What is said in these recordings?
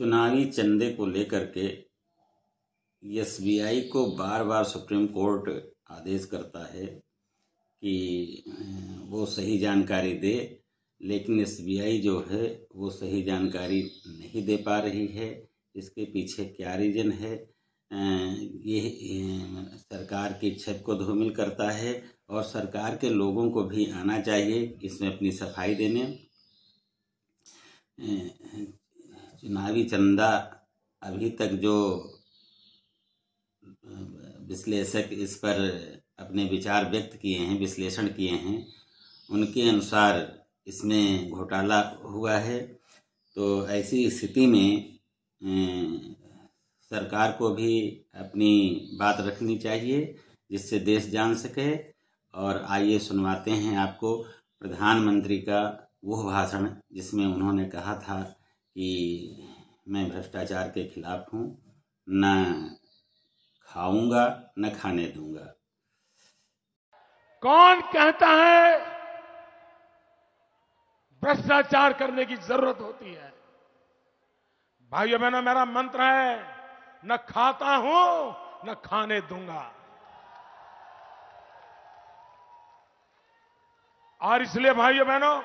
चुनावी चंदे को लेकर के एसबीआई को बार बार सुप्रीम कोर्ट आदेश करता है कि वो सही जानकारी दे, लेकिन एसबीआई जो है वो सही जानकारी नहीं दे पा रही है। इसके पीछे क्या रीजन है? ये सरकार की छत को धूमिल करता है और सरकार के लोगों को भी आना चाहिए इसमें अपनी सफाई देने। चुनावी चंदा अभी तक जो विश्लेषक इस पर अपने विचार व्यक्त किए हैं, विश्लेषण किए हैं, उनके अनुसार इसमें घोटाला हुआ है। तो ऐसी स्थिति में सरकार को भी अपनी बात रखनी चाहिए जिससे देश जान सके। और आइए सुनवाते हैं आपको प्रधानमंत्री का वो भाषण जिसमें उन्होंने कहा था कि मैं भ्रष्टाचार के खिलाफ हूँ, न खाऊंगा न खाने दूंगा। कौन कहता है भ्रष्टाचार करने की जरूरत होती है? भाइयों बहनों, मेरा मंत्र है, न खाता हूं न खाने दूंगा। और इसलिए भाइयों बहनों,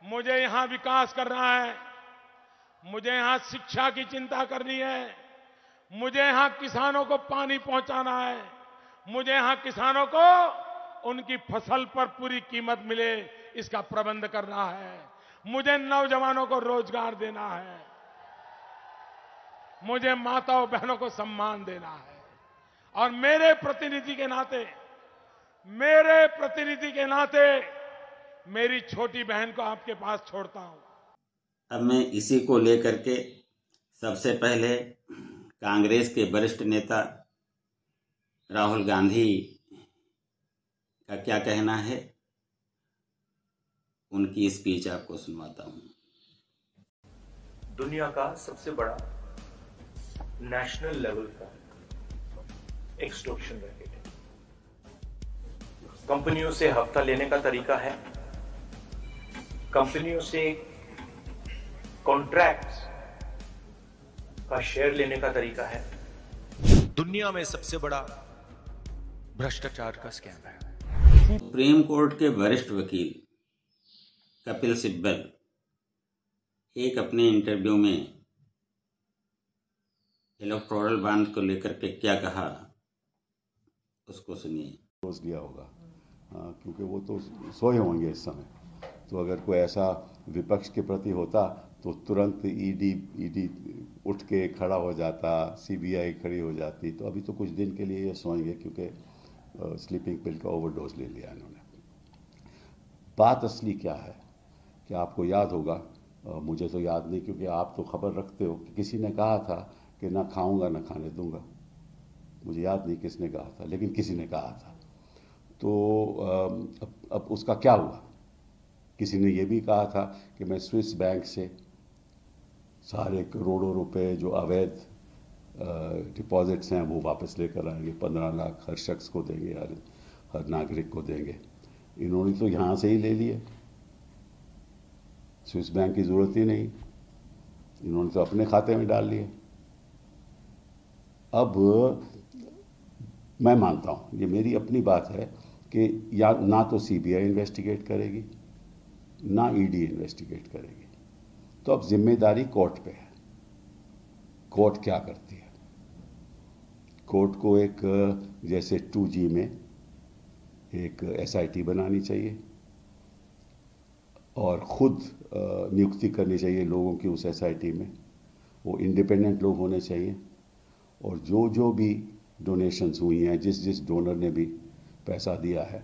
मुझे यहां विकास करना है, मुझे यहां शिक्षा की चिंता करनी है, मुझे यहां किसानों को पानी पहुंचाना है, मुझे यहां किसानों को उनकी फसल पर पूरी कीमत मिले इसका प्रबंध करना है, मुझे नौजवानों को रोजगार देना है, मुझे माताओं बहनों को सम्मान देना है। और मेरे प्रतिनिधि के नाते मेरी छोटी बहन को आपके पास छोड़ता हूं। अब मैं इसी को लेकर के सबसे पहले कांग्रेस के वरिष्ठ नेता राहुल गांधी का क्या कहना है, उनकी स्पीच आपको सुनवाता हूं। दुनिया का सबसे बड़ा नेशनल लेवल का एक्सटॉर्शन रैकेट है। कंपनियों से हफ्ता लेने का तरीका है, कंपनियों से कॉन्ट्रैक्ट्स का शेयर लेने का तरीका है। दुनिया में सबसे बड़ा भ्रष्टाचार का स्कैम है। सुप्रीम कोर्ट के वरिष्ठ वकील कपिल सिब्बल एक अपने इंटरव्यू में इलेक्टोरल बॉन्ड को लेकर के क्या कहा, उसको सुनिए। रोज दिया होगा, क्योंकि वो तो सोए होंगे इस समय। तो अगर कोई ऐसा विपक्ष के प्रति होता तो तुरंत ईडी उठ के खड़ा हो जाता, सीबीआई खड़ी हो जाती। तो अभी तो कुछ दिन के लिए ये सोएंगे क्योंकि स्लीपिंग पिल का ओवरडोज ले लिया इन्होंने। बात असली क्या है कि आपको याद होगा, मुझे तो याद नहीं क्योंकि आप तो खबर रखते हो, कि किसी ने कहा था कि ना खाऊंगा ना खाने दूंगा। मुझे याद नहीं किसने कहा था, लेकिन किसी ने कहा था। तो अब उसका क्या हुआ? किसी ने यह भी कहा था कि मैं स्विस बैंक से सारे करोड़ों रुपए जो अवैध डिपॉजिट्स हैं वो वापस लेकर आएंगे, 15 लाख हर शख्स को देंगे, हर नागरिक को देंगे। इन्होंने तो यहाँ से ही ले लिए, स्विस बैंक की ज़रूरत ही नहीं, इन्होंने तो अपने खाते में डाल लिए। अब मैं मानता हूँ, ये मेरी अपनी बात है, कि या ना तो सीबीआई इन्वेस्टिगेट करेगी ना ईडी इन्वेस्टिगेट करेगी। तो अब जिम्मेदारी कोर्ट पे है। कोर्ट क्या करती है? कोर्ट को एक जैसे 2G में एक SIT बनानी चाहिए और ख़ुद नियुक्ति करनी चाहिए लोगों की उस SIT में। वो इंडिपेंडेंट लोग होने चाहिए और जो भी डोनेशंस हुई हैं, जिस डोनर ने भी पैसा दिया है,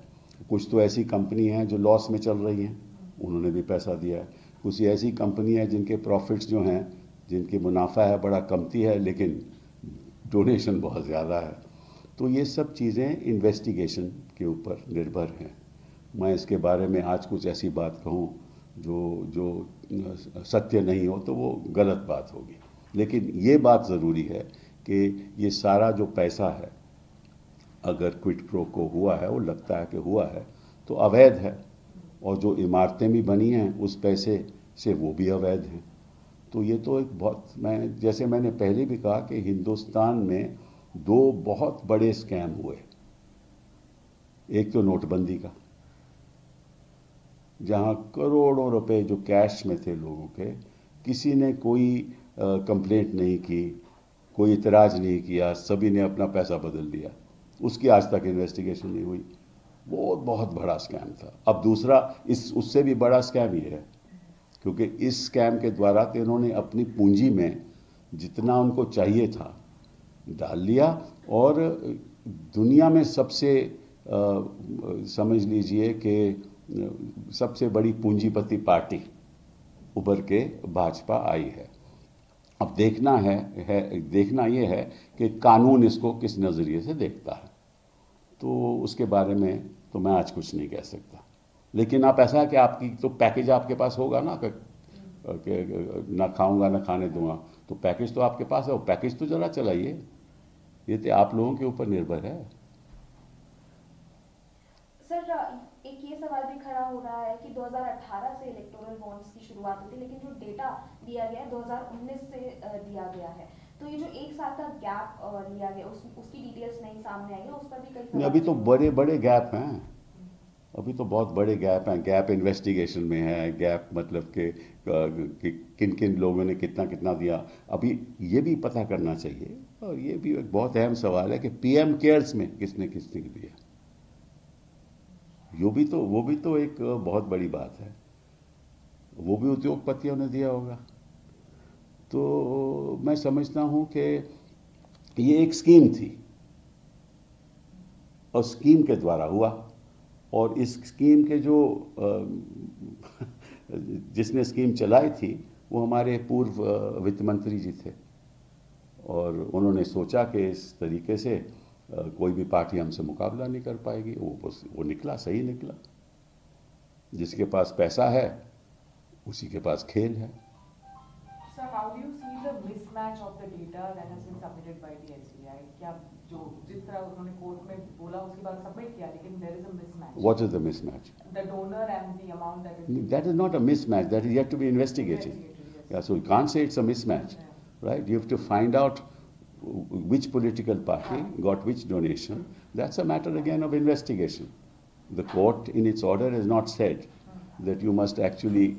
कुछ तो ऐसी कंपनी हैं जो लॉस में चल रही हैं, उन्होंने भी पैसा दिया है। कुछ ऐसी कंपनी है जिनके प्रॉफिट्स जो हैं, जिनकी मुनाफा है बड़ा कमती है, लेकिन डोनेशन बहुत ज़्यादा है। तो ये सब चीज़ें इन्वेस्टिगेशन के ऊपर निर्भर हैं। मैं इसके बारे में आज कुछ ऐसी बात कहूँ जो सत्य नहीं हो तो वो गलत बात होगी। लेकिन ये बात ज़रूरी है कि ये सारा जो पैसा है, अगर क्विड प्रो को हुआ है, वो लगता है कि हुआ है, तो अवैध है और जो इमारतें भी बनी हैं उस पैसे से वो भी अवैध हैं। तो ये तो एक बहुत, जैसे मैंने पहले भी कहा कि हिंदुस्तान में दो बहुत बड़े स्कैम हुए। एक तो नोटबंदी का, जहां करोड़ों रुपए जो कैश में थे लोगों के, किसी ने कोई कंप्लेंट नहीं की, कोई इतराज नहीं किया, सभी ने अपना पैसा बदल दिया, उसकी आज तक इन्वेस्टिगेशन नहीं हुई। वो बहुत बड़ा स्कैम था। अब दूसरा उससे भी बड़ा स्कैम ये है, क्योंकि इस स्कैम के द्वारा तो इन्होंने अपनी पूंजी में जितना उनको चाहिए था डाल लिया, और दुनिया में सबसे समझ लीजिए कि सबसे बड़ी पूंजीपति पार्टी उभर के भाजपा आई है। अब देखना ये है कि कानून इसको किस नज़रिए से देखता है। तो उसके बारे में तो मैं आज कुछ नहीं कह सकता, लेकिन आप ऐसा है कि आपकी तो पैकेज आपके पास होगा ना, कि ना खाऊंगा ना खाने दूंगा, तो पैकेज तो आपके पास है, वो पैकेज तो जरा चलाइए। ये तो आप लोगों के ऊपर निर्भर है। सर, एक ये सवाल भी खड़ा हो रहा है कि 2018 से इलेक्टोरल बॉन्ड्स की शुरुआत हुई थी, लेकिन जो डेटा दिया गया है 2019 से दिया गया है। तो ये जो एक साल का गैप लिया गया, उसकी डिटेल्स नहीं सामने आई है, उस पर भी कई सवाल। अभी तो बड़े बड़े गैप हैं, अभी तो बहुत बड़े गैप हैं। गैप इन्वेस्टिगेशन में है, गैप मतलब कि किन किन लोगों ने कितना कितना दिया। अभी ये भी पता करना चाहिए, और ये भी एक बहुत अहम सवाल है कि पीएम केयर्स में किसने किसने दिया। वो भी तो एक बहुत बड़ी बात है। वो भी उद्योगपतियों ने दिया होगा। तो मैं समझता हूं कि ये एक स्कीम थी, और स्कीम के द्वारा हुआ, और इस स्कीम के जो जिसने स्कीम चलाई थी वो हमारे पूर्व वित्त मंत्री जी थे, और उन्होंने सोचा कि इस तरीके से कोई भी पार्टी हमसे मुकाबला नहीं कर पाएगी। वो निकला, सही निकला। जिसके पास पैसा है उसी के पास खेल है। Sir, how do you see the mismatch of the data that has been submitted by the SBI? क्या जो जिस तरह उन्होंने कोर्ट में बोला उसके बाद सबमिट किया, लेकिन there is a mismatch. What is the mismatch? The donor and the amount that is. That is not a mismatch. That is yet to be investigated. Yes. Yeah, so you can't say it's a mismatch, right? You have to find out which political party got which donation. That's a matter again of investigation. The court in its order has not said that you must actually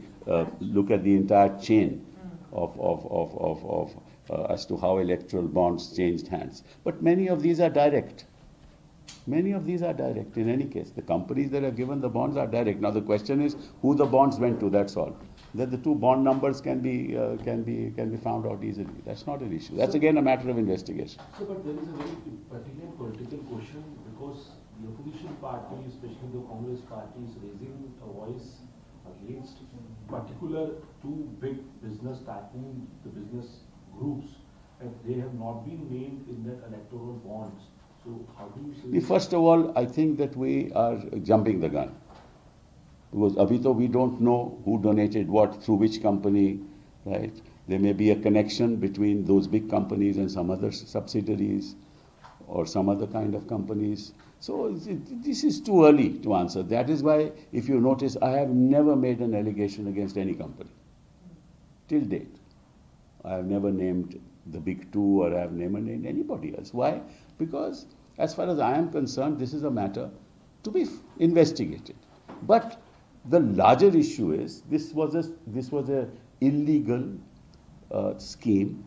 look at the entire chain of as to how electoral bonds changed hands. But many of these are direct. Many of these are direct in any case. The companies that are given the bonds are direct. Now the question is who the bonds went to, that's all. That the two bond numbers can be found out easily. That's not an issue. That's again a matter of investigation. So, but there is a very particular political question, because the opposition party, especially the Congress party, is raising a voice against particular two big business tycoon, the business groups, and they have not been named in that electoral bonds. So how do you say? First of all, I think that we are jumping the gun. Because abhi we don't know who donated what through which company, right? There may be a connection between those big companies and some other subsidiaries or some other kind of companies. So this is too early to answer. That is why, if you notice, I have never made an allegation against any company till date. I have never named the big two, or I have never named anybody else. Why? Because as far as I am concerned, this is a matter to be investigated. But the larger issue is this was a illegal scheme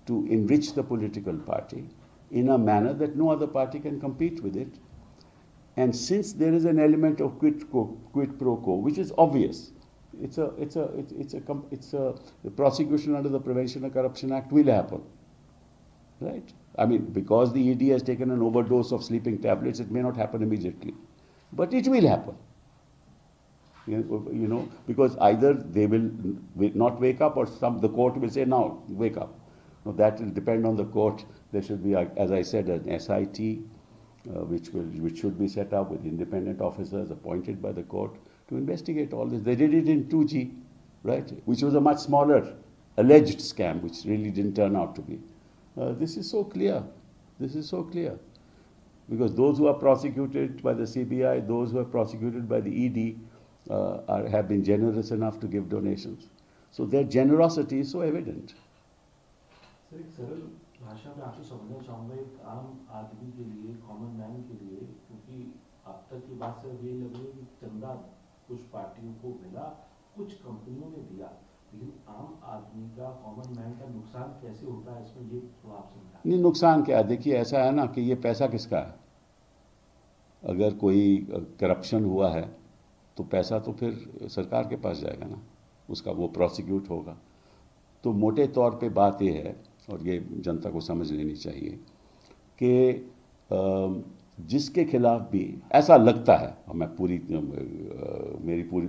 to enrich the political party in a manner that no other party can compete with it. And since there is an element of quid pro quo, which is obvious, the prosecution under the Prevention of Corruption Act will happen, right? I mean, because the ED has taken an overdose of sleeping tablets, it may not happen immediately, but it will happen. You know, because either they will not wake up, or the court will say, now wake up. Now, that will depend on the court. There should be, as I said, an SIT which should be set up with independent officers appointed by the court to investigate all this. They did it in 2G, right, which was a much smaller alleged scam, which really didn't turn out to be. This is so clear. This is so clear. Because those who are prosecuted by the CBI, those who are prosecuted by the ED, have been generous enough to give donations. So their generosity is so evident. Sir एक सरल भाषा में आपसे समझना चाहूँगा एक आम आदमी के लिए, कॉमन मैन के लिए, क्योंकि अब तक की बात सिर्फ यही लग रही है कि चंदा कुछ पार्टियों को मिला, कुछ कंपनियों ने दिया, लेकिन आम आदमी का, कॉमन मैन का नुकसान कैसे होता है इसमें, ये तो आप समझा। नहीं, नुकसान क्या है? देखिए, ऐसा है ना कि ये पैसा किसका है? अगर कोई करप्शन हुआ है तो पैसा तो फिर सरकार के पास जाएगा ना, उसका वो प्रोसिक्यूट होगा। तो मोटे तौर पे बात ये है, और ये जनता को समझ लेनी चाहिए कि जिसके खिलाफ भी ऐसा लगता है, और मैं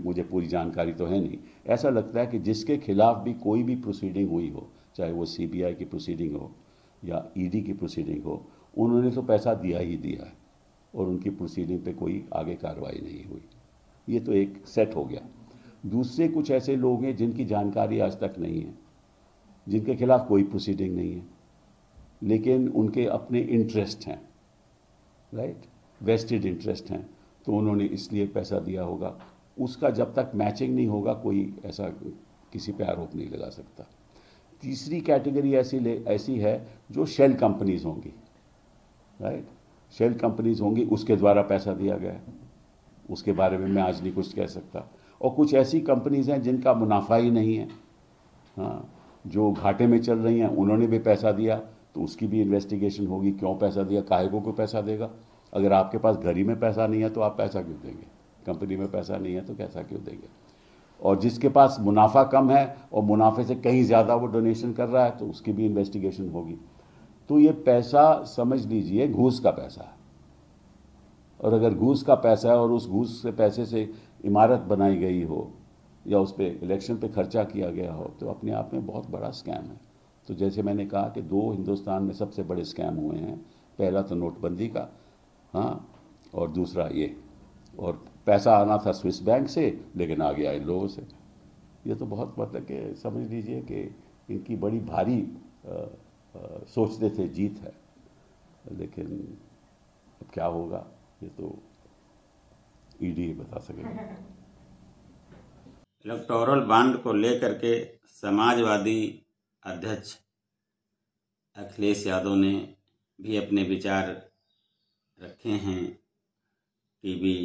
मुझे पूरी जानकारी तो है नहीं, ऐसा लगता है कि जिसके खिलाफ भी कोई भी प्रोसीडिंग हुई हो, चाहे वो CBI की प्रोसीडिंग हो या ED की प्रोसीडिंग हो, उन्होंने तो पैसा दिया ही दिया है और उनकी प्रोसीडिंग पे कोई आगे कार्रवाई नहीं हुई। ये तो एक सेट हो गया। दूसरे कुछ ऐसे लोग हैं जिनकी जानकारी आज तक नहीं है, जिनके खिलाफ कोई प्रोसीडिंग नहीं है, लेकिन उनके अपने इंटरेस्ट हैं, राइट, वेस्टेड इंटरेस्ट हैं, तो उन्होंने इसलिए पैसा दिया होगा। उसका जब तक मैचिंग नहीं होगा कोई ऐसा किसी पे आरोप नहीं लगा सकता। तीसरी कैटेगरी ऐसी है जो शेल कंपनीज होंगी, राइट, शेल कंपनीज होंगी, उसके द्वारा पैसा दिया गया है, उसके बारे में मैं आज नहीं कुछ कह सकता। और कुछ ऐसी कंपनीज हैं जिनका मुनाफा ही नहीं है, हाँ, जो घाटे में चल रही हैं, उन्होंने भी पैसा दिया, तो उसकी भी इन्वेस्टिगेशन होगी, क्यों पैसा दिया, काहे को पैसा देगा। अगर आपके पास घर ही में पैसा नहीं है तो आप पैसा क्यों देंगे, कंपनी में पैसा नहीं है तो पैसा क्यों देंगे। और जिसके पास मुनाफा कम है और मुनाफे से कहीं ज़्यादा वो डोनेशन कर रहा है, तो उसकी भी इन्वेस्टिगेशन होगी। तो ये पैसा समझ लीजिए घूस का पैसा है, और अगर घूस का पैसा है और उस घूस से पैसे से इमारत बनाई गई हो या उस पर इलेक्शन पे खर्चा किया गया हो, तो अपने आप में बहुत बड़ा स्कैम है। तो जैसे मैंने कहा कि 2 हिंदुस्तान में सबसे बड़े स्कैम हुए हैं, पहला तो नोटबंदी का, हाँ, और दूसरा ये, और पैसा आना था स्विस बैंक से लेकिन आ गया इन लोगों से। ये तो बहुत मतलब कि समझ लीजिए कि इनकी बड़ी भारी सोचते थे जीत है, लेकिन अब क्या होगा ये तो ED बता सकेगा। इलेक्टोरल बॉन्ड को लेकर के समाजवादी अध्यक्ष अखिलेश यादव ने भी अपने विचार रखे हैं। टीवी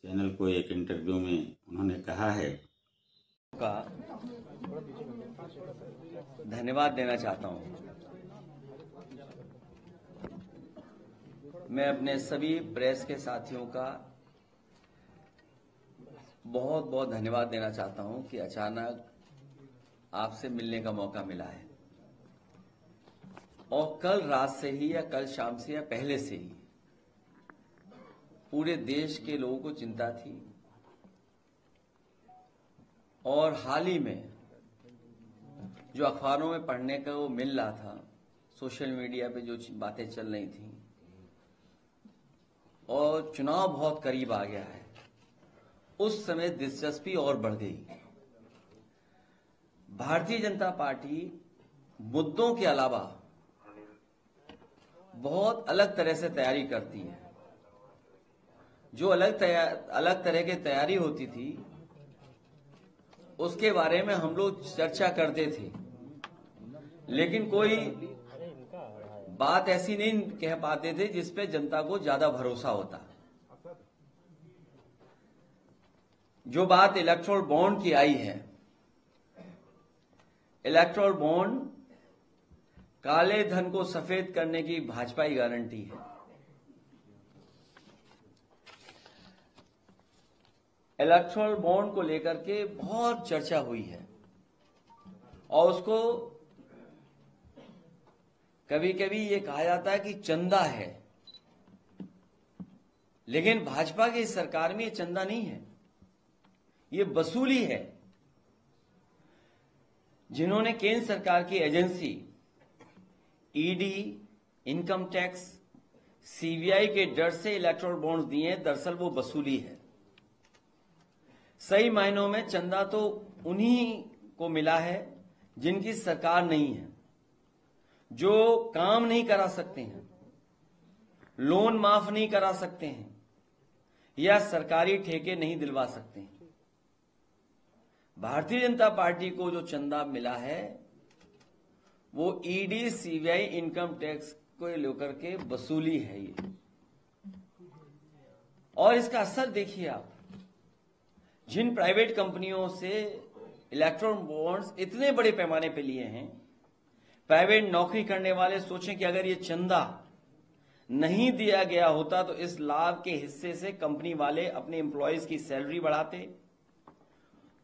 चैनल को एक इंटरव्यू में उन्होंने कहा है का धन्यवाद देना चाहता हूं। मैं अपने सभी प्रेस के साथियों का बहुत बहुत धन्यवाद देना चाहता हूं कि अचानक आपसे मिलने का मौका मिला है, और कल रात से ही या कल शाम से या पहले से ही पूरे देश के लोगों को चिंता थी, और हाल ही में जो अखबारों में पढ़ने का वो मिल रहा था, सोशल मीडिया पे जो बातें चल रही थी, और चुनाव बहुत करीब आ गया है, उस समय दिलचस्पी और बढ़ गई। भारतीय जनता पार्टी मुद्दों के अलावा बहुत अलग तरह से तैयारी करती है। जो अलग तरह की तैयारी होती थी उसके बारे में हम लोग चर्चा करते थे, लेकिन कोई बात ऐसी नहीं कह पाते थे जिसपे जनता को ज्यादा भरोसा होता। जो बात इलेक्टोरल बॉन्ड की आई है, इलेक्टोरल बॉन्ड काले धन को सफेद करने की भाजपा की गारंटी है। इलेक्टोरल बॉन्ड को लेकर के बहुत चर्चा हुई है, और उसको कभी कभी ये कहा जाता है कि चंदा है, लेकिन भाजपा की सरकार में ये चंदा नहीं है, ये वसूली है। जिन्होंने केंद्र सरकार की agency ED, income tax, CBI के डर से इलेक्टोरल बॉन्ड्स दिए हैं, दरअसल वो वसूली है। सही मायनों में चंदा तो उन्हीं को मिला है जिनकी सरकार नहीं है, जो काम नहीं करा सकते हैं, लोन माफ नहीं करा सकते हैं, या सरकारी ठेके नहीं दिलवा सकते हैं। भारतीय जनता पार्टी को जो चंदा मिला है वो ईडी सीबीआई इनकम टैक्स को लेकर के वसूली है ये। और इसका असर देखिए आप, जिन प्राइवेट कंपनियों से इलेक्ट्रॉन बॉन्ड्स इतने बड़े पैमाने पे लिए हैं, प्राइवेट नौकरी करने वाले सोचें कि अगर ये चंदा नहीं दिया गया होता तो इस लाभ के हिस्से से कंपनी वाले अपने एम्प्लॉयज की सैलरी बढ़ाते,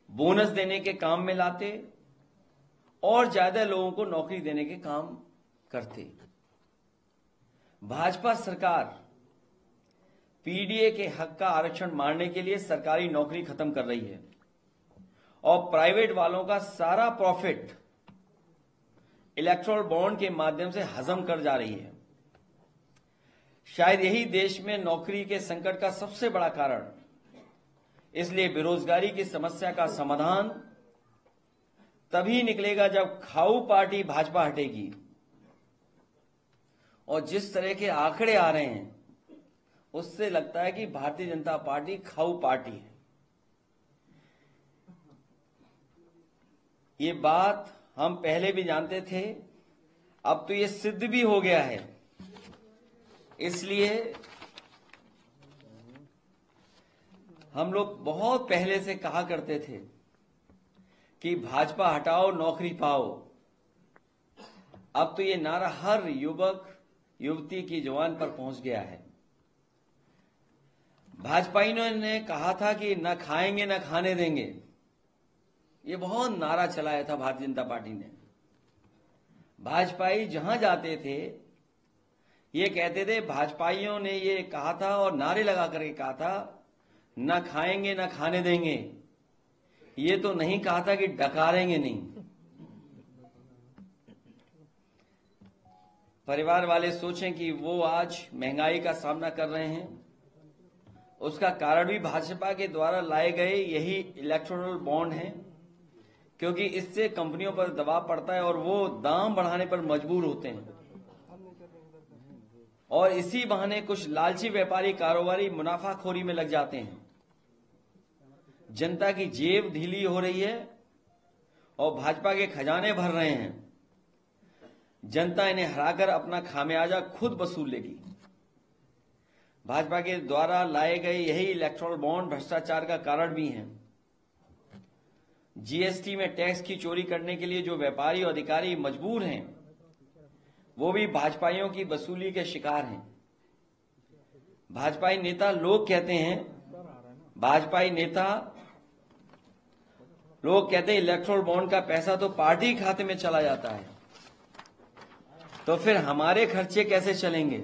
बोनस देने के काम में लाते और ज्यादा लोगों को नौकरी देने के काम करते। भाजपा सरकार पीडीए के हक का आरक्षण मारने के लिए सरकारी नौकरी खत्म कर रही है और प्राइवेट वालों का सारा प्रॉफिट इलेक्ट्रोल बॉन्ड के माध्यम से हजम कर जा रही है। शायद यही देश में नौकरी के संकट का सबसे बड़ा कारण। इसलिए बेरोजगारी की समस्या का समाधान तभी निकलेगा जब खाऊ पार्टी भाजपा हटेगी। और जिस तरह के आंकड़े आ रहे हैं उससे लगता है कि भारतीय जनता पार्टी खाऊ पार्टी है। ये बात हम पहले भी जानते थे, अब तो ये सिद्ध भी हो गया है। इसलिए हम लोग बहुत पहले से कहा करते थे कि भाजपा हटाओ नौकरी पाओ। अब तो ये नारा हर युवक युवती की जुबान पर पहुंच गया है। भाजपाइयों ने कहा था कि न खाएंगे न खाने देंगे, ये बहुत नारा चलाया था भारतीय जनता पार्टी ने। भाजपाई जहां जाते थे ये कहते थे, भाजपाइयों ने ये कहा था और नारे लगा करके कहा था न खाएंगे न खाने देंगे। ये तो नहीं कहा था कि डकारेंगे नहीं। परिवार वाले सोचें कि वो आज महंगाई का सामना कर रहे हैं, उसका कारण भी भाजपा के द्वारा लाए गए यही इलेक्टोरल बॉन्ड है, क्योंकि इससे कंपनियों पर दबाव पड़ता है और वो दाम बढ़ाने पर मजबूर होते हैं और इसी बहाने कुछ लालची व्यापारी कारोबारी मुनाफाखोरी में लग जाते हैं। जनता की जेब ढीली हो रही है और भाजपा के खजाने भर रहे हैं। जनता इन्हें हराकर अपना खामियाजा खुद वसूल लेगी। भाजपा के द्वारा लाए गए यही इलेक्टोरल बॉन्ड भ्रष्टाचार का कारण भी हैं। जीएसटी में टैक्स की चोरी करने के लिए जो व्यापारी और अधिकारी मजबूर हैं, वो भी भाजपाइयों की वसूली के शिकार हैं। भाजपाई नेता लोग कहते हैं इलेक्टोरल बॉन्ड का पैसा तो पार्टी खाते में चला जाता है, तो फिर हमारे खर्चे कैसे चलेंगे?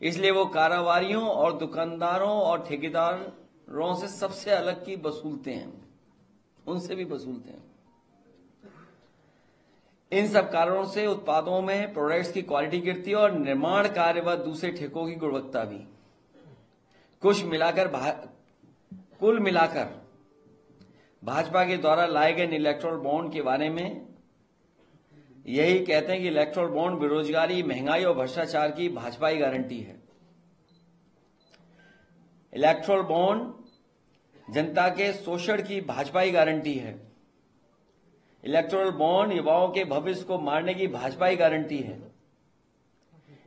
इसलिए वो कारोबारियों और दुकानदारों और ठेकेदारों से सबसे अलग की वसूलते हैं, उनसे भी वसूलते हैं। इन सब कारणों से उत्पादों में प्रोडक्ट्स की क्वालिटी गिरती है और निर्माण कार्य व दूसरे ठेकों की गुणवत्ता भी। कुल मिलाकर भाजपा के द्वारा लाए गए इलेक्टोरल बॉन्ड के बारे में यही कहते हैं कि इलेक्टोरल बॉन्ड बेरोजगारी, महंगाई और भ्रष्टाचार की भाजपा की गारंटी है। इलेक्टोरल बॉन्ड जनता के शोषण की भाजपा की गारंटी है। इलेक्टोरल बॉन्ड युवाओं के भविष्य को मारने की भाजपा की गारंटी है।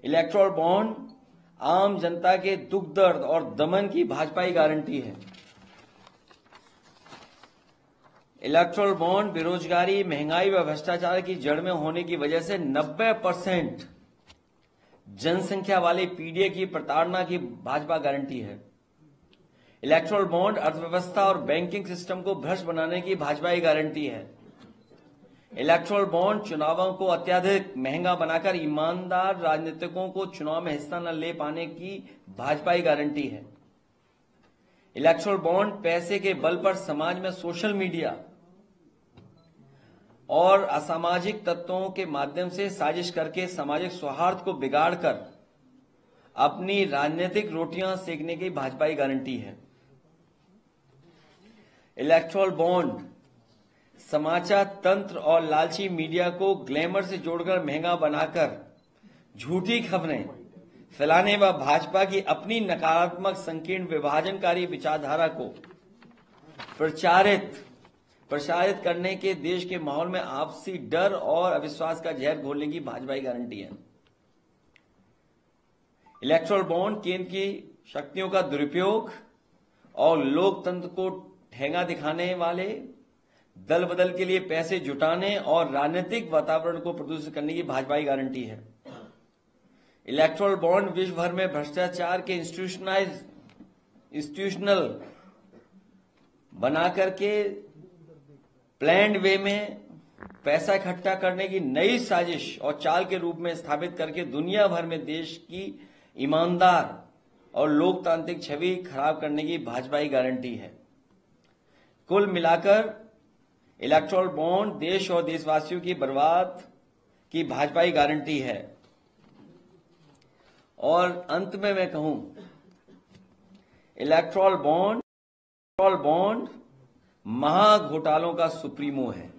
इलेक्टोरल बॉन्ड आम जनता के दुख दर्द और दमन की भाजपा की गारंटी है। इलेक्टोरल बॉन्ड बेरोजगारी, महंगाई व भ्रष्टाचार की जड़ में होने की वजह से 90% जनसंख्या वाले पीडीए की प्रताड़ना की भाजपा गारंटी है। इलेक्टोरल बॉन्ड अर्थव्यवस्था और बैंकिंग सिस्टम को भ्रष्ट बनाने की भाजपा की गारंटी है। इलेक्टोरल बॉन्ड चुनावों को अत्यधिक महंगा बनाकर ईमानदार राजनीतिकों को चुनाव में हिस्सा न ले पाने की भाजपा की गारंटी है। इलेक्टोरल बॉन्ड पैसे के बल पर समाज में सोशल मीडिया और असामाजिक तत्वों के माध्यम से साजिश करके सामाजिक सौहार्द को बिगाड़कर अपनी राजनीतिक रोटियां सेकने की भाजपा की गारंटी है। इलेक्टोरल बॉन्ड समाचार तंत्र और लालची मीडिया को ग्लैमर से जोड़कर महंगा बनाकर झूठी खबरें फैलाने व भाजपा की अपनी नकारात्मक, संकीर्ण, विभाजनकारी विचारधारा को प्रचारित करने के देश के माहौल में आपसी डर और अविश्वास का जहर घोलने की भाजपा की गारंटी है। इलेक्टोरल बॉन्ड केंद्र की शक्तियों का दुरुपयोग और लोकतंत्र को ठेंगा दिखाने वाले, दल बदल के लिए पैसे जुटाने और राजनीतिक वातावरण को प्रदूषित करने की भाजपा की गारंटी है। इलेक्टोरल बॉन्ड विश्व भर में भ्रष्टाचार के इंस्टीट्यूशनल बना करके प्लान्ड वे में पैसा इकट्ठा करने की नई साजिश और चाल के रूप में स्थापित करके दुनिया भर में देश की ईमानदार और लोकतांत्रिक छवि खराब करने की भाजपा की गारंटी है। कुल मिलाकर इलेक्टोरल बॉन्ड देश और देशवासियों की बर्बाद की भाजपा की गारंटी है। और अंत में मैं कहूं, इलेक्टोरल बॉन्ड महाघोटालों का सुप्रीमो है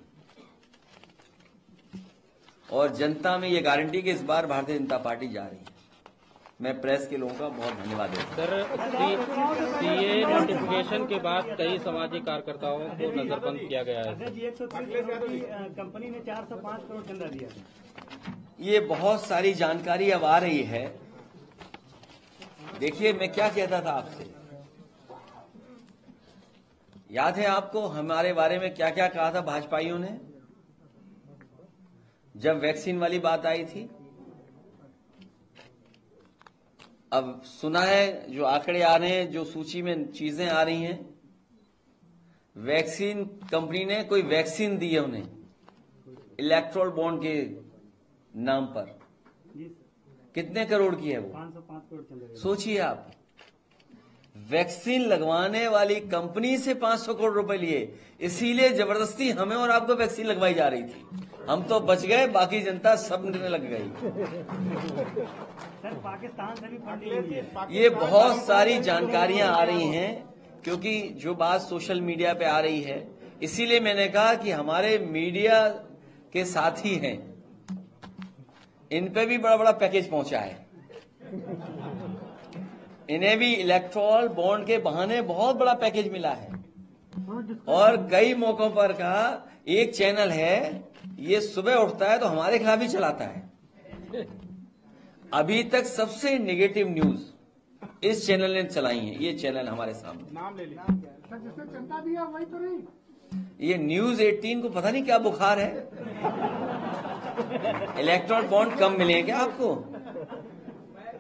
और जनता में यह गारंटी कि इस बार भारतीय जनता पार्टी जा रही है। मैं प्रेस के लोगों का बहुत धन्यवाद देता हूं। सर, सीए नोटिफिकेशन के बाद कई समाजी कार्यकर्ताओं को नजरबंद किया गया है। कंपनी ने 405 करोड़ चंदा दिया। ये बहुत सारी जानकारी अब आ रही है। देखिए, मैं क्या कहता था आपसे, याद है आपको हमारे बारे में क्या क्या कहा था भाजपाइयों ने जब वैक्सीन वाली बात आई थी? अब सुना है जो आंकड़े आ रहे हैं, जो सूची में चीजें आ रही हैं, वैक्सीन कंपनी ने कोई वैक्सीन दी है उन्हें इलेक्टोरल बॉन्ड के नाम पर। कितने करोड़ की है वो? 505 करोड़। सोचिए आप, वैक्सीन लगवाने वाली कंपनी से 500 करोड़ रुपए लिए, इसीलिए जबरदस्ती हमें और आपको वैक्सीन लगवाई जा रही थी। हम तो बच गए, बाकी जनता सब ने लग गई। सर, पाकिस्तान से भी फंड लिए। ये बहुत सारी जानकारियां आ रही हैं, क्योंकि जो बात सोशल मीडिया पे आ रही है, इसीलिए मैंने कहा कि हमारे मीडिया के साथी हैं, इन पे भी बड़ा बड़ा पैकेज पहुंचा है। इन्हें भी इलेक्टोरल बॉन्ड के बहाने बहुत बड़ा पैकेज मिला है। और कई मौकों पर कहा, एक चैनल है ये सुबह उठता है तो हमारे खिलाफ ही चलाता है। अभी तक सबसे नेगेटिव न्यूज इस चैनल ने चलाई है। ये चैनल हमारे सामने नाम ले लिया। जिसने चंदा दिया वही तो नहीं। ये न्यूज 18 को पता नहीं क्या बुखार है। इलेक्टोरल बॉन्ड कम मिले हैं क्या आपको,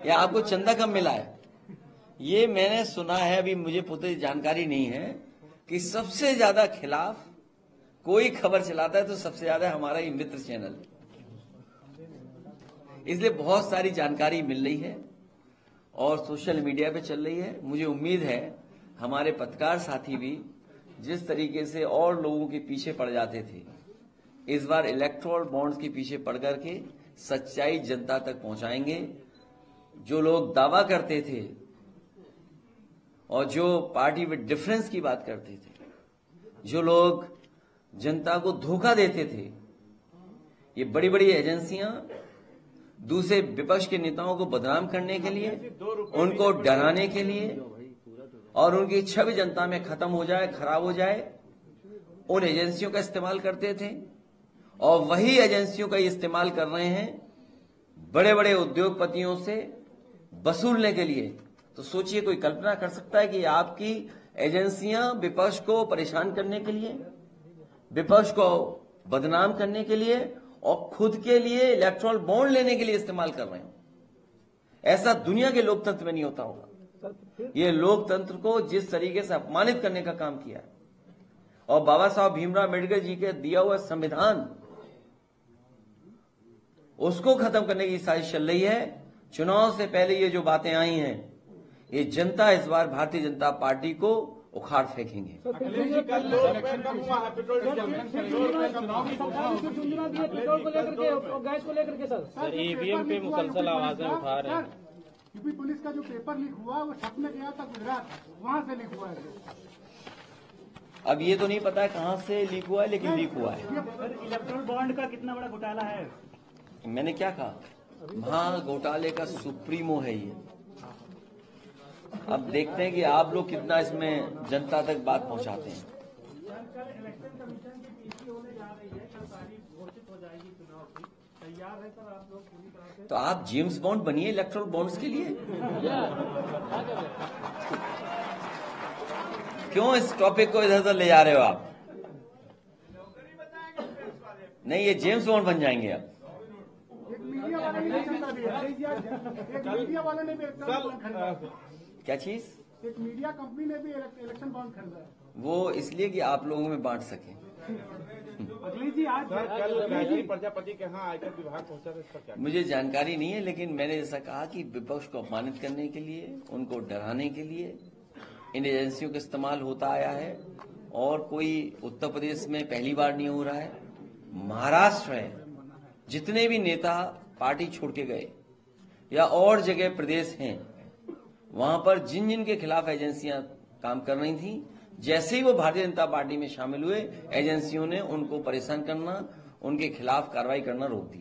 या आपको चंदा कम मिला है? ये मैंने सुना है, अभी मुझे पूरी जानकारी नहीं है, कि सबसे ज्यादा खिलाफ कोई खबर चलाता है तो सबसे ज्यादा हमारा ये मित्र चैनल। इसलिए बहुत सारी जानकारी मिल रही है और सोशल मीडिया पे चल रही है। मुझे उम्मीद है हमारे पत्रकार साथी भी जिस तरीके से और लोगों के पीछे पड़ जाते थे, इस बार इलेक्टोरल बॉन्ड्स के पीछे पड़ करके सच्चाई जनता तक पहुंचाएंगे। जो लोग दावा करते थे और जो पार्टी विद डिफरेंस की बात करते थे, जो लोग जनता को धोखा देते थे, ये बड़ी बड़ी एजेंसियां दूसरे विपक्ष के नेताओं को बदनाम करने के लिए, उनको डराने के लिए और उनकी छवि जनता में खत्म हो जाए, खराब हो जाए, उन एजेंसियों का इस्तेमाल करते थे। और वही एजेंसियों का इस्तेमाल कर रहे हैं बड़े बड़े उद्योगपतियों से वसूलने के लिए। तो सोचिए, कोई कल्पना कर सकता है कि आपकी एजेंसियां विपक्ष को परेशान करने के लिए, विपक्ष को बदनाम करने के लिए और खुद के लिए इलेक्टोरल बॉन्ड लेने के लिए इस्तेमाल कर रहे हो? ऐसा दुनिया के लोकतंत्र में नहीं होता होगा। ये लोकतंत्र को जिस तरीके से अपमानित करने का काम किया और बाबा साहब भीमराव अम्बेडकर जी के दिया हुआ संविधान, उसको खत्म करने की साजिश चल रही है। चुनाव से पहले ये जो बातें आई हैं, ये जनता इस बार भारतीय जनता पार्टी को उखाड़ फेंकेंगे। सर, ईवीएम पे मुसलसल आवाजें उठा रहे हैं। यूपी पुलिस का जो पेपर लीक हुआ वो छपने गया था गुजरात, वहां से लीक हुआ है। अब ये तो नहीं पता है कहां से लीक हुआ है, लेकिन लीक हुआ है। इलेक्टोरल बॉन्ड का कितना बड़ा घोटाला है? मैंने क्या कहा, महा घोटाले का सुप्रीमो है ये। अब देखते हैं कि आप लोग कितना इसमें जनता तक बात पहुंचाते हैं। कल इलेक्शन कमीशन की पीसी होने जा रही है, कल तारीख घोषित हो जाएगी चुनाव की, तैयार है सर आप लोग पूरी तरह से? तो आप जेम्स बॉन्ड बनिए इलेक्ट्रल बॉन्ड्स के लिए। क्यों इस टॉपिक को इधर उधर ले जा रहे हो आप? नहीं, ये जेम्स बॉन्ड बन जाएंगे आप। मीडिया वाले ने भी क्षमता दी है, एक मीडिया वाले ने भी इलेक्शन बॉन्ड खरीदा है। क्या चीज? एक मीडिया कंपनी ने भी इलेक्शन बॉन्ड खरीदा है। वो इसलिए कि आप लोगों में बांट सके। अखिलेश जी आज कल प्रजापति के यहाँ आयकर विभाग पहुंचा था, इसका क्या? मुझे जानकारी नहीं है, लेकिन मैंने जैसा कहा कि विपक्ष को अपमानित करने के लिए, उनको डराने के लिए इन एजेंसियों का इस्तेमाल होता आया है। और कोई उत्तर प्रदेश में पहली बार नहीं हो रहा है, महाराष्ट्र है, जितने भी नेता पार्टी छोड़ के गए या और जगह प्रदेश हैं, वहां पर जिन जिन के खिलाफ एजेंसियां काम कर रही थी, जैसे ही वो भारतीय जनता पार्टी में शामिल हुए, एजेंसियों ने उनको परेशान करना, उनके खिलाफ कार्रवाई करना रोक दी।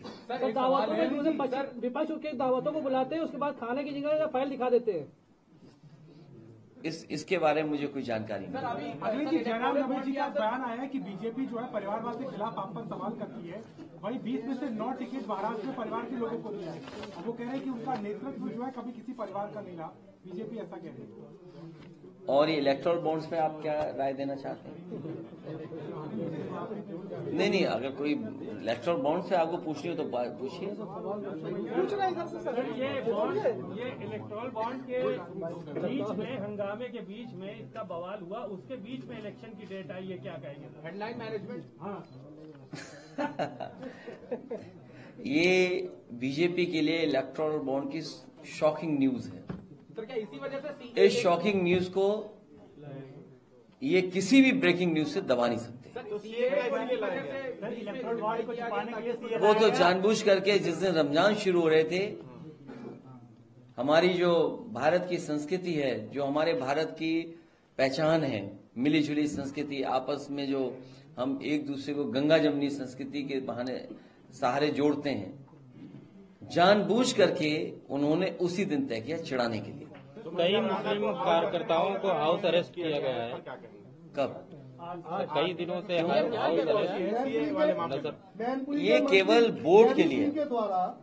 विपक्ष के दावतों को बुलाते हैं, उसके बाद खाने की जगह फाइल दिखा देते हैं। इसके बारे में मुझे कोई जानकारी नहीं। अखिलेश जी, जयराम रमेश जी का बयान आया है कि बीजेपी जो है परिवारवाद के खिलाफ आप पर सवाल करती है। वही 20 में से 9 टिकट महाराष्ट्र में परिवार के लोगों को दिया है। अब वो कह रहे हैं कि उनका नेतृत्व जो है कभी किसी परिवार का नहीं रहा। बीजेपी ऐसा कह रही है। और ये इलेक्टोरल बॉन्ड्स पे आप क्या राय देना चाहते हैं? नहीं, अगर कोई इलेक्टोरल बॉन्ड से आपको पूछनी हो तो पूछिए। ये इलेक्टोरल बॉन्ड के बीच में, हंगामे के बीच में इसका बवाल हुआ, उसके बीच में इलेक्शन की डेट आई, ये क्या कहेंगे? Headline management. हाँ। ये बीजेपी के लिए इलेक्टोरल बॉन्ड की शॉकिंग न्यूज है। तो क्या इसी वजह से इस शॉकिंग न्यूज को ये किसी भी ब्रेकिंग न्यूज से दबा नहीं सकते। वो तो जानबूझ करके, जिस दिन रमजान शुरू हो रहे थे, हमारी जो भारत की संस्कृति है, जो हमारे भारत की पहचान है, मिली जुली संस्कृति, आपस में जो हम एक दूसरे को गंगा जमुनी संस्कृति के बहाने सहारे जोड़ते हैं, जानबूझ करके उन्होंने उसी दिन तय किया चिढ़ाने के लिए। कई मुस्लिम कार्यकर्ताओं को हाउस अरेस्ट किया गया है। कब? कई दिनों से हाउस अरेस्ट। ये केवल वोट के लिए,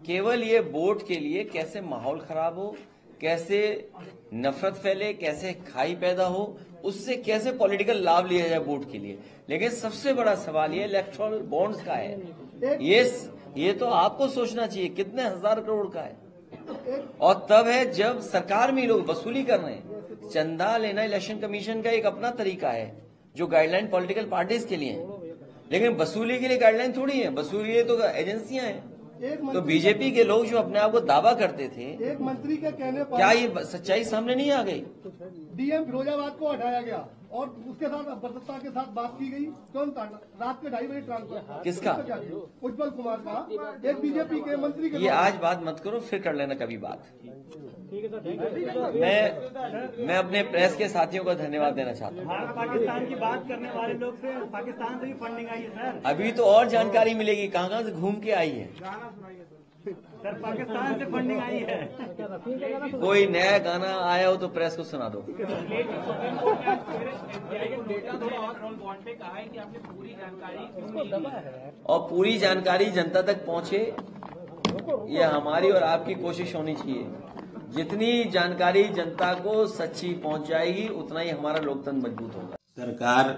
केवल ये वोट के लिए, कैसे माहौल खराब हो, कैसे नफरत फैले, कैसे खाई पैदा हो, उससे कैसे पॉलिटिकल लाभ लिया जाए वोट के लिए। लेकिन सबसे बड़ा सवाल ये इलेक्टोरल बॉन्ड्स का है। ये तो आपको सोचना चाहिए कितने हजार करोड़ का है। और तब है जब सरकार में लोग वसूली कर रहे हैं। चंदा लेना इलेक्शन कमीशन का एक अपना तरीका है, जो गाइडलाइन पॉलिटिकल पार्टीज के लिए है, लेकिन वसूली के लिए गाइडलाइन थोड़ी है। वसूली ये तो एजेंसियां हैं। तो बीजेपी के लोग जो अपने आप को दावा करते थे, एक मंत्री के कहने पर क्या ये सच्चाई सामने नहीं आ गई? डीएम फिरोजाबाद को हटाया गया और उसके साथ बदस्ता के साथ बात की गई। तुरंत रात के 2:30 बजे ट्रांसफर। किसका? उज्जवल कुमार का, एक बीजेपी के मंत्री के। ये आज बात मत करो, फिर कर लेना कभी बात। मैं अपने प्रेस के साथियों को धन्यवाद देना चाहता हूँ। पाकिस्तान की बात करने वाले लोग से पाकिस्तान से भी फंडिंग आई है सर। अभी तो और जानकारी मिलेगी कहाँ से घूम के आई है। सर, पाकिस्तान से फंडिंग आई है। कोई नया गाना आया हो तो प्रेस को सुना दो। और पूरी जानकारी जनता तक पहुंचे, ये हमारी और आपकी कोशिश होनी चाहिए। जितनी जानकारी जनता को सच्ची पहुंच जाएगी, उतना ही हमारा लोकतंत्र मजबूत होगा। सरकार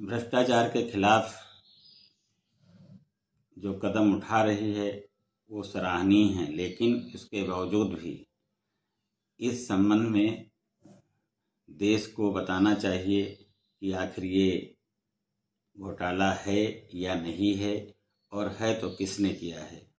भ्रष्टाचार के खिलाफ जो कदम उठा रही है वो सराहनीय है, लेकिन इसके बावजूद भी इस संबंध में देश को बताना चाहिए कि आखिर ये घोटाला है या नहीं है, और है तो किसने किया है।